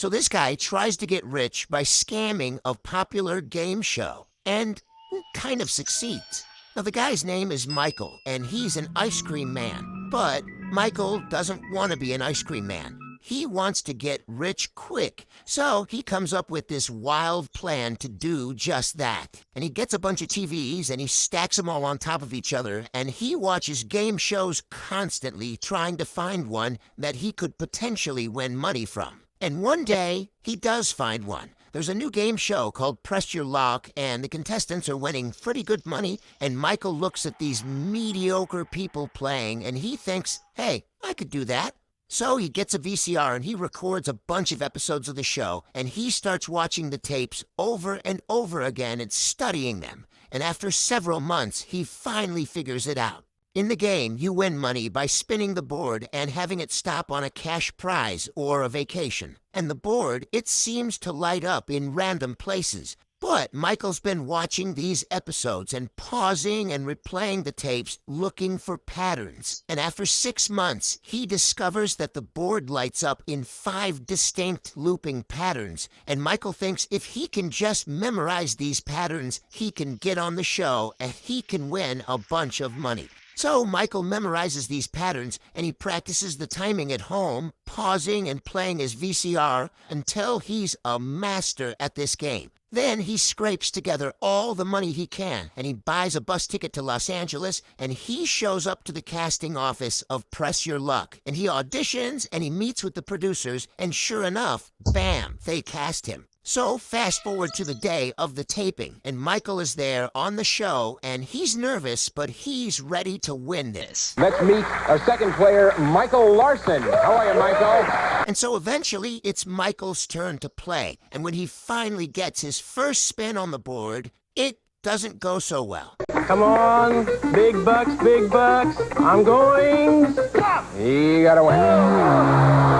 So this guy tries to get rich by scamming a popular game show and kind of succeeds. Now, the guy's name is Michael, and he's an ice cream man. But Michael doesn't want to be an ice cream man. He wants to get rich quick, so he comes up with this wild plan to do just that. And he gets a bunch of TVs and he stacks them all on top of each other, and he watches game shows constantly trying to find one that he could potentially win money from. And one day, he does find one. There's a new game show called Press Your Luck, and the contestants are winning pretty good money, and Michael looks at these mediocre people playing, and he thinks, hey, I could do that. So he gets a VCR and he records a bunch of episodes of the show, and he starts watching the tapes over and over again and studying them. And after several months, he finally figures it out. In the game, you win money by spinning the board and having it stop on a cash prize or a vacation. And the board, it seems to light up in random places. But Michael's been watching these episodes and pausing and replaying the tapes looking for patterns. And after 6 months, he discovers that the board lights up in 5 distinct looping patterns. And Michael thinks if he can just memorize these patterns, he can get on the show and he can win a bunch of money. So Michael memorizes these patterns and he practices the timing at home, pausing and playing his VCR until he's a master at this game. Then he scrapes together all the money he can and he buys a bus ticket to Los Angeles and he shows up to the casting office of Press Your Luck. And he auditions and he meets with the producers, and sure enough, bam, they cast him. So fast forward to the day of the taping, and Michael is there on the show, and he's nervous, but he's ready to win this. Let's meet our second player, Michael Larson. How are you, Michael? And so eventually, it's Michael's turn to play, and when he finally gets his first spin on the board, it doesn't go so well. Come on, big bucks, I'm going. Stop! You gotta win.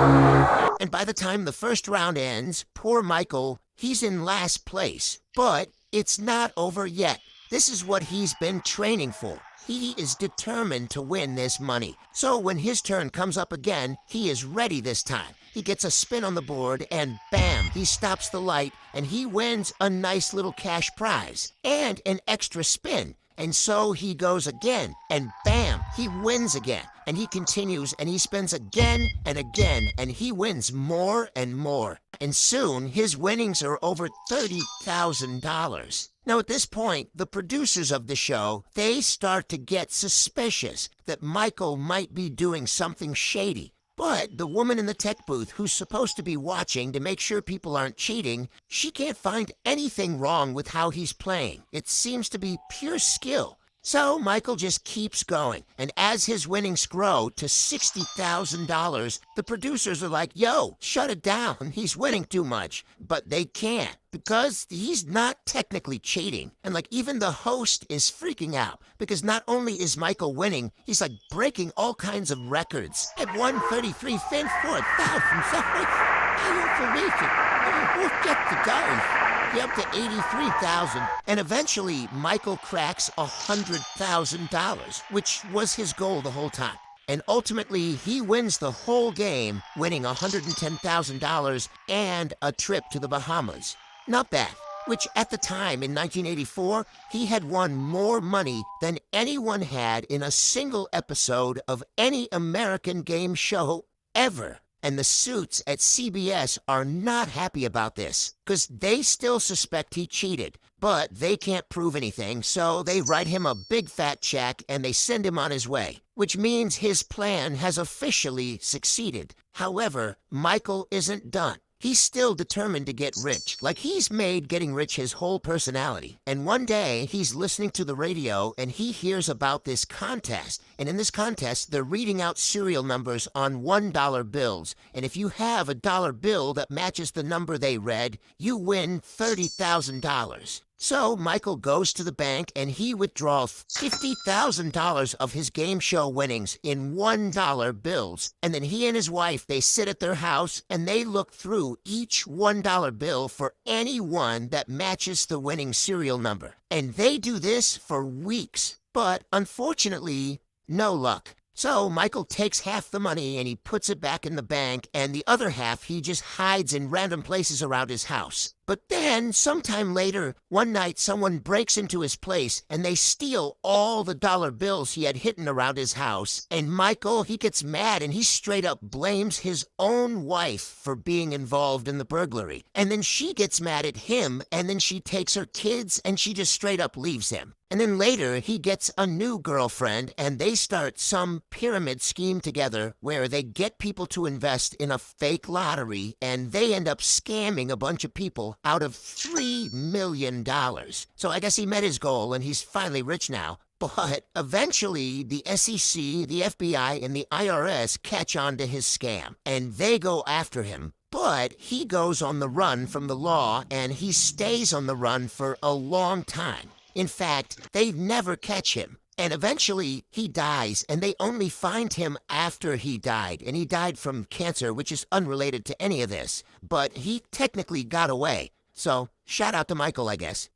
And by the time the first round ends, poor Michael, he's in last place. But it's not over yet. This is what he's been training for. He is determined to win this money. So when his turn comes up again, he is ready this time. He gets a spin on the board and bam, he stops the light and he wins a nice little cash prize and an extra spin. And so he goes again, and bam, he wins again. And he continues, and he spins again and again, and he wins more and more. And soon, his winnings are over $30,000. Now, at this point, the producers of the show, they start to get suspicious that Michael might be doing something shady. But the woman in the tech booth who's supposed to be watching to make sure people aren't cheating, she can't find anything wrong with how he's playing. It seems to be pure skill. So Michael just keeps going, and as his winnings grow to $60,000, the producers are like, yo, shut it down, he's winning too much. But they can't, because he's not technically cheating. And like even the host is freaking out, because not only is Michael winning, he's like breaking all kinds of records. At 133 Fin 4,000, I don't believe it. We'll get the guys. Up to 83,000, and eventually Michael cracks $100,000, which was his goal the whole time. And ultimately, he wins the whole game, winning $110,000 and a trip to the Bahamas. Not bad. Which at the time, in 1984, he had won more money than anyone had in a single episode of any American game show ever. And the suits at CBS are not happy about this, because they still suspect he cheated. But they can't prove anything, so they write him a big fat check and they send him on his way. Which means his plan has officially succeeded. However, Michael isn't done. He's still determined to get rich. Like, he's made getting rich his whole personality. And one day, he's listening to the radio and he hears about this contest. And in this contest, they're reading out serial numbers on $1 bills. And if you have a dollar bill that matches the number they read, you win $30,000. So Michael goes to the bank and he withdraws $50,000 of his game show winnings in $1 bills. And then he and his wife, they sit at their house and they look through each $1 bill for any one that matches the winning serial number. And they do this for weeks. But unfortunately, no luck. So Michael takes half the money and he puts it back in the bank, and the other half he just hides in random places around his house. But then, sometime later, one night someone breaks into his place and they steal all the dollar bills he had hidden around his house. And Michael, he gets mad and he straight up blames his own wife for being involved in the burglary. And then she gets mad at him, and then she takes her kids and she just straight up leaves him. And then later, he gets a new girlfriend, and they start some pyramid scheme together where they get people to invest in a fake lottery, and they end up scamming a bunch of people out of $3 million. So I guess he met his goal, and he's finally rich now. But eventually, the SEC, the FBI, and the IRS catch on to his scam, and they go after him. But he goes on the run from the law, and he stays on the run for a long time. In fact, they never catch him. And eventually, he dies, and they only find him after he died. And he died from cancer, which is unrelated to any of this. But he technically got away. So, shout out to Michael, I guess.